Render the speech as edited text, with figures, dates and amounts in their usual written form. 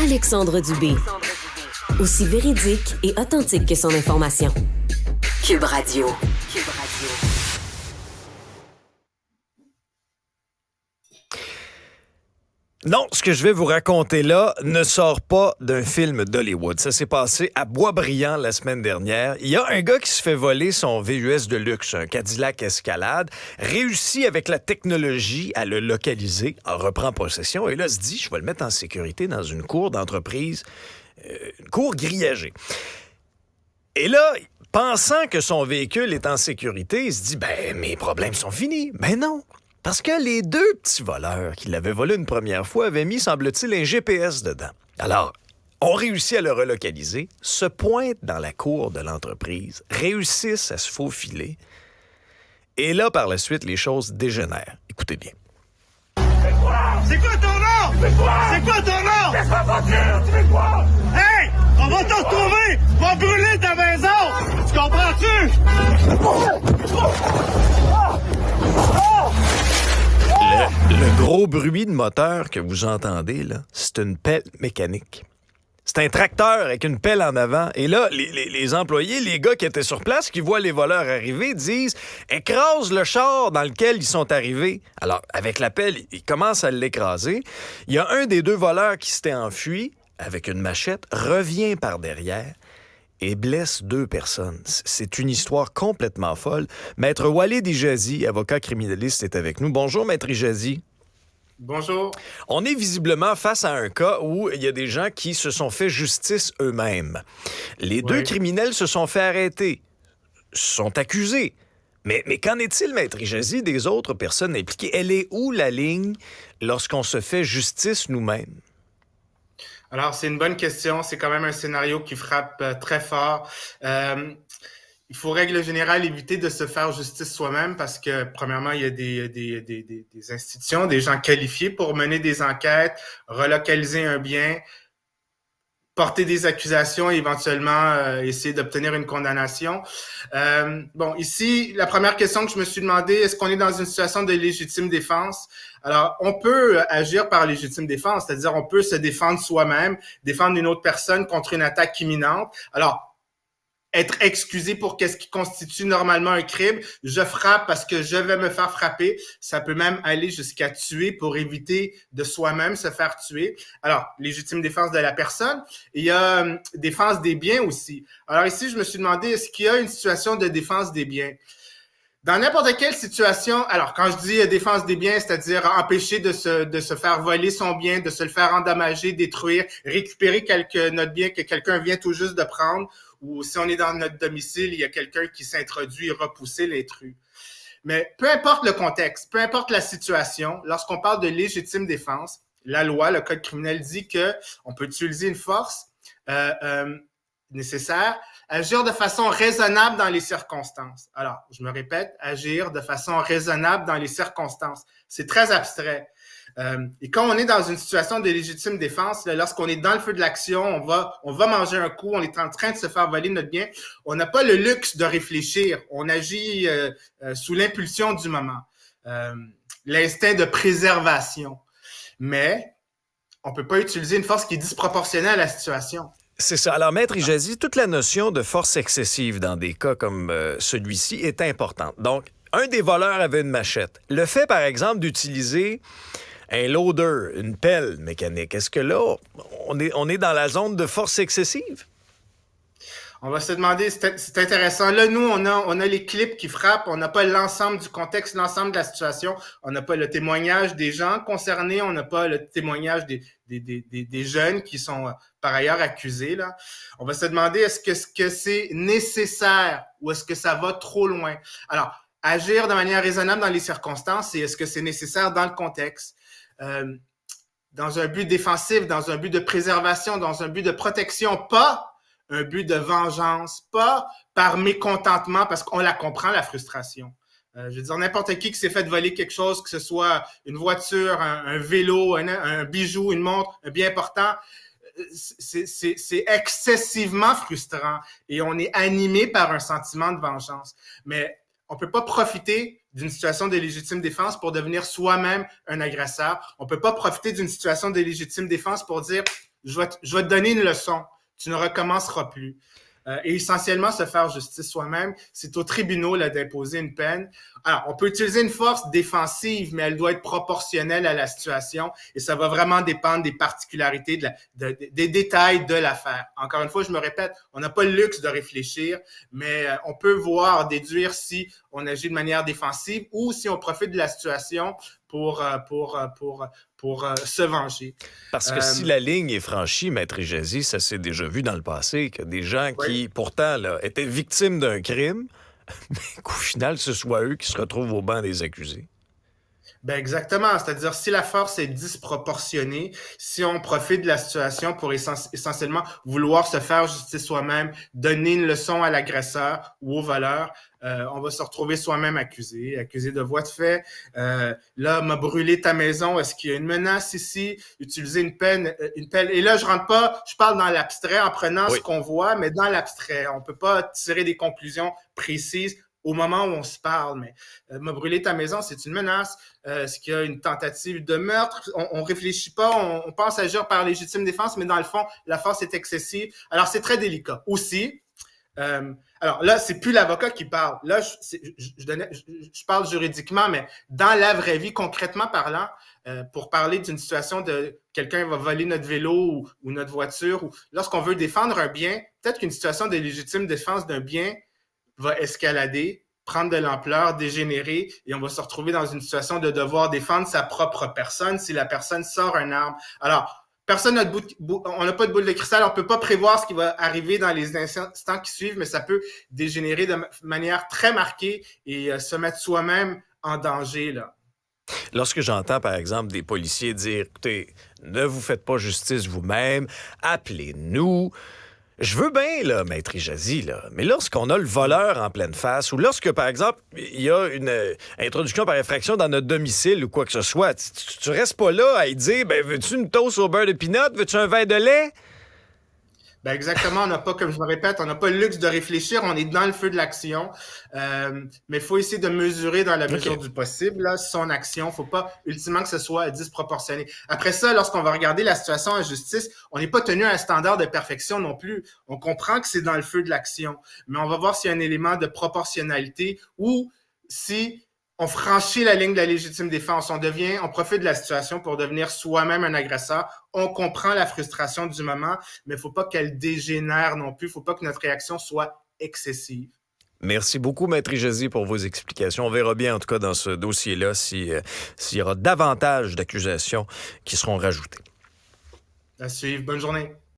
Alexandre Dubé. Aussi véridique et authentique que son information. Cube Radio. Non, ce que je vais vous raconter là ne sort pas d'un film d'Hollywood. Ça s'est passé à Boisbriand la semaine dernière. Il y a un gars qui se fait voler son VUS de luxe, un Cadillac Escalade, réussit avec la technologie à le localiser, en reprend possession et là se dit, je vais le mettre en sécurité dans une cour d'entreprise, une cour grillagée. Et là, pensant que son véhicule est en sécurité, il se dit, mes problèmes sont finis. Ben non. Parce que les deux petits voleurs qui l'avaient volé une première fois avaient mis, semble-t-il, un GPS dedans. Alors, on réussit à le relocaliser, se pointent dans la cour de l'entreprise, réussissent à se faufiler. Et là, par la suite, les choses dégénèrent. Écoutez bien. C'est quoi ton nom? C'est quoi ton nom? Laisse-moi partir! Tu fais quoi? Hey! On va te retrouver! On va brûler ta maison! Tu comprends-tu? Le gros bruit de moteur que vous entendez, là, c'est une pelle mécanique. C'est un tracteur avec une pelle en avant. Et là, les employés, les gars qui étaient sur place, qui voient les voleurs arriver, disent « Écrase le char dans lequel ils sont arrivés. » Alors, avec la pelle, ils commencent à l'écraser. Il y a un des deux voleurs qui s'était enfui avec une machette, revient par derrière et blesse deux personnes. C'est une histoire complètement folle. Maître Walid Ijazi, avocat criminaliste, est avec nous. Bonjour, Maître Ijazi. Bonjour. On est visiblement face à un cas où il y a des gens qui se sont fait justice eux-mêmes. Les deux criminels se sont fait arrêter, sont accusés. Mais qu'en est-il, Maître Ijazi, des autres personnes impliquées? Elle est où la ligne lorsqu'on se fait justice nous-mêmes? Alors, c'est une bonne question. C'est quand même un scénario qui frappe très fort. Il faut, règle générale, éviter de se faire justice soi-même parce que, premièrement, il y a des institutions, des gens qualifiés pour mener des enquêtes, relocaliser un bien, porter des accusations et éventuellement essayer d'obtenir une condamnation. Ici, la première question que je me suis demandé, est-ce qu'on est dans une situation de légitime défense? Alors, on peut agir par légitime défense, c'est-à-dire on peut se défendre soi-même, défendre une autre personne contre une attaque imminente. Alors, être excusé pour qu'est-ce qui constitue normalement un crime. Je frappe parce que je vais me faire frapper. Ça peut même aller jusqu'à tuer pour éviter de soi-même se faire tuer. Alors, légitime défense de la personne. Il y a défense des biens aussi. Alors ici, je me suis demandé, est-ce qu'il y a une situation de défense des biens? Dans n'importe quelle situation, alors quand je dis défense des biens, c'est-à-dire empêcher de se faire voler son bien, de se le faire endommager, détruire, récupérer notre bien que quelqu'un vient tout juste de prendre, ou si on est dans notre domicile, il y a quelqu'un qui s'introduit et repousser l'intrus. Mais peu importe le contexte, peu importe la situation, lorsqu'on parle de légitime défense, la loi, le code criminel dit que on peut utiliser une force nécessaire, agir de façon raisonnable dans les circonstances. Alors, je me répète, agir de façon raisonnable dans les circonstances. C'est très abstrait. Et quand on est dans une situation de légitime défense, là, lorsqu'on est dans le feu de l'action, on va manger un coup, on est en train de se faire voler notre bien, on n'a pas le luxe de réfléchir. On agit sous l'impulsion du moment, l'instinct de préservation. Mais on peut pas utiliser une force qui est disproportionnelle à la situation. C'est ça. Alors, Maître Ijazi, toute la notion de force excessive dans des cas comme celui-ci est importante. Donc, un des voleurs avait une machette. Le fait, par exemple, d'utiliser un loader, une pelle mécanique, est-ce que là, on est dans la zone de force excessive? On va se demander, c'est intéressant. Là, nous, on a les clips qui frappent, on n'a pas l'ensemble du contexte, l'ensemble de la situation, on n'a pas le témoignage des gens concernés, on n'a pas le témoignage des jeunes qui sont par ailleurs accusés, là. On va se demander, est-ce que c'est nécessaire ou est-ce que ça va trop loin? Alors, agir de manière raisonnable dans les circonstances, et est-ce que c'est nécessaire dans le contexte? Dans un but défensif, dans un but de préservation, dans un but de protection, pas un but de vengeance, pas par mécontentement, parce qu'on la comprend, la frustration. Je veux dire, n'importe qui s'est fait voler quelque chose, que ce soit une voiture, un vélo, un bijou, une montre, un bien important, c'est excessivement frustrant et on est animé par un sentiment de vengeance. Mais on peut pas profiter d'une situation de légitime défense pour devenir soi-même un agresseur. On peut pas profiter d'une situation de légitime défense pour dire je vais te donner une leçon, tu ne recommenceras plus. Et essentiellement, se faire justice soi-même, c'est aux tribunaux là, d'imposer une peine. Alors, on peut utiliser une force défensive, mais elle doit être proportionnelle à la situation et ça va vraiment dépendre des particularités, des détails de l'affaire. Encore une fois, je me répète, on n'a pas le luxe de réfléchir, mais on peut voir, déduire si on agit de manière défensive ou si on profite de la situation pour se venger. Parce que si la ligne est franchie, Maître Ejazi, ça s'est déjà vu dans le passé, que des gens qui, pourtant, là, étaient victimes d'un crime, mais qu'au final, ce soit eux qui se retrouvent au banc des accusés. Ben exactement, c'est-à-dire si la force est disproportionnée, si on profite de la situation pour essentiellement vouloir se faire justice soi-même, donner une leçon à l'agresseur ou au voleur, on va se retrouver soi-même accusé de voie de fait. Là, m'a brûlé ta maison, est-ce qu'il y a une menace ici? Utiliser une pelle. Et là, je parle dans l'abstrait en prenant ce qu'on voit, mais dans l'abstrait. On peut pas tirer des conclusions précises au moment où on se parle, mais m'a brûlé ta maison, c'est une menace. Est-ce qu'il y a une tentative de meurtre? On réfléchit pas, on pense agir par légitime défense, mais dans le fond, la force est excessive. Alors, c'est très délicat. Aussi, alors là, c'est plus l'avocat qui parle. Là, je parle juridiquement, mais dans la vraie vie, concrètement parlant, pour parler d'une situation de quelqu'un va voler notre vélo ou notre voiture, ou lorsqu'on veut défendre un bien, peut-être qu'une situation de légitime défense d'un bien va escalader, prendre de l'ampleur, dégénérer, et on va se retrouver dans une situation de devoir défendre sa propre personne si la personne sort une arme. Alors, personne n'a on n'a pas de boule de cristal, on peut pas prévoir ce qui va arriver dans les instants qui suivent, mais ça peut dégénérer de manière très marquée et se mettre soi-même en danger, là. Lorsque j'entends, par exemple, des policiers dire « Écoutez, ne vous faites pas justice vous-même, appelez-nous », je veux bien, là, Maître Ejazi, là, mais lorsqu'on a le voleur en pleine face ou lorsque, par exemple, il y a une introduction par effraction dans notre domicile ou quoi que ce soit, tu restes pas là à y dire « Ben, veux-tu une toast au beurre de pinot? Veux-tu un verre de lait? » Ben exactement, on n'a pas, comme je me répète, on n'a pas le luxe de réfléchir, on est dans le feu de l'action, mais il faut essayer de mesurer dans la mesure du possible là, son action, faut pas ultimement que ce soit disproportionné. Après ça, lorsqu'on va regarder la situation en justice, on n'est pas tenu à un standard de perfection non plus, on comprend que c'est dans le feu de l'action, mais on va voir s'il y a un élément de proportionnalité ou si on franchit la ligne de la légitime défense, on profite de la situation pour devenir soi-même un agresseur. On comprend la frustration du moment, mais il ne faut pas qu'elle dégénère non plus. Il ne faut pas que notre réaction soit excessive. Merci beaucoup, Maître Ejazi, pour vos explications. On verra bien, en tout cas, dans ce dossier-là, s'il y aura davantage d'accusations qui seront rajoutées. À suivre. Bonne journée.